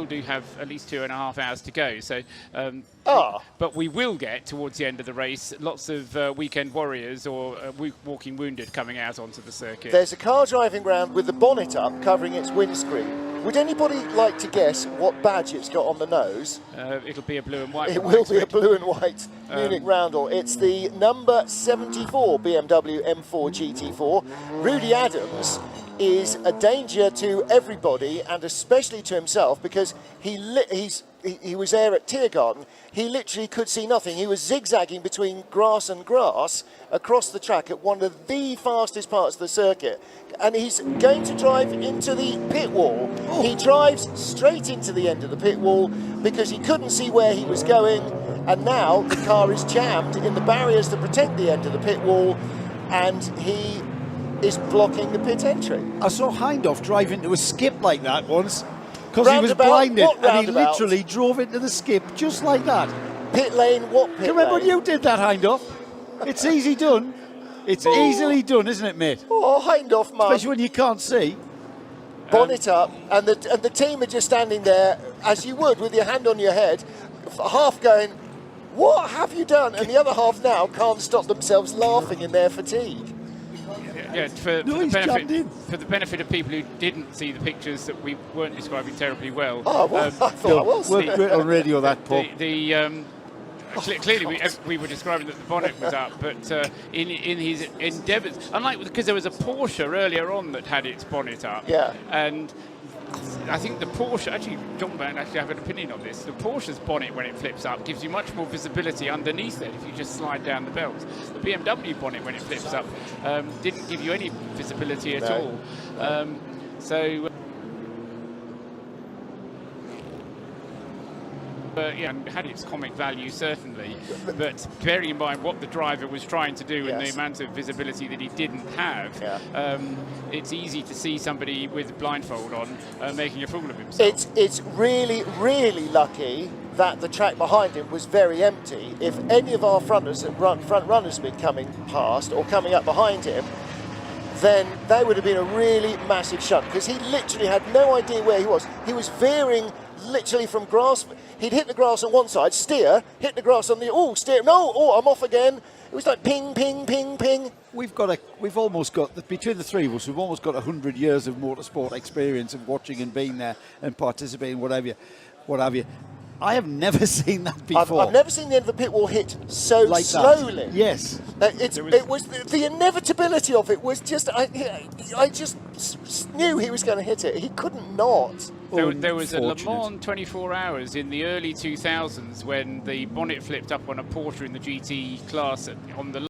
do have at least 2.5 hours to go. So, but we will get towards the end of the race lots of weekend warriors or walking wounded coming out onto the circuit. There's a car driving around with the bonnet up, covering its windscreen. Would anybody like to guess what badge it's got on the nose? It'll be a blue and white. It will be a blue and white Munich Roundel. It's the number 74 BMW M4 GT4. Rudy Adams is a danger to everybody and especially to himself because he was there at Tiergarten. He literally could see nothing. He was zigzagging between grass and grass across the track at one of the fastest parts of the circuit. And he's going to drive into the pit wall. Oh. He drives straight into the end of the pit wall because he couldn't see where he was going. And now the car is jammed in the barriers that protect the end of the pit wall. And he is blocking the pit entry. I saw Hindhoff drive into a skip like that once because he was blinded and he literally drove into the skip just like that. Pit lane, what pit lane? Remember when you did that, Hindhoff? It's easy done. It's easily done, isn't it, mate? Oh, Hindhoff, man. Especially when you can't see. Bonnet up, and the team are just standing there, as you would, with your hand on your head, half going, what have you done? And the other half now can't stop themselves laughing in their fatigue. Yeah, for the benefit of people who didn't see the pictures that we weren't describing terribly well. Oh, well, I thought I was. We're on radio that, Paul. Clearly, we were describing that the bonnet was up, but in his endeavours, unlike because there was a Porsche earlier on that had its bonnet up, yeah, and I think the Porsche, actually, John might actually have an opinion on this. The Porsche's bonnet, when it flips up, gives you much more visibility underneath it if you just slide down the belt. The BMW bonnet, when it flips up, didn't give you any visibility at all. Yeah, and had its comic value certainly, but bearing in mind what the driver was trying to do and the amount of visibility that he didn't have, it's easy to see somebody with blindfold on making a fool of himself. It's really, really lucky that the track behind him was very empty. If any of our front runners had been coming past or coming up behind him, then there would have been a really massive shunt because he literally had no idea where he was. He was veering literally from grass. He'd hit the grass on one side, steer, hit the grass on the, steer, I'm off again. It was like ping, ping, ping, ping. We've almost got, between the three of us, we've almost got 100 years of motorsport experience of watching and being there and participating, what have you. I have never seen that before. I've never seen the end of the pit wall hit so like slowly. That. Yes. It was the inevitability of it was just, I just knew he was going to hit it. He couldn't not. There was a Le Mans 24 Hours in the early 2000s when the bonnet flipped up on a Porsche in the GT class on the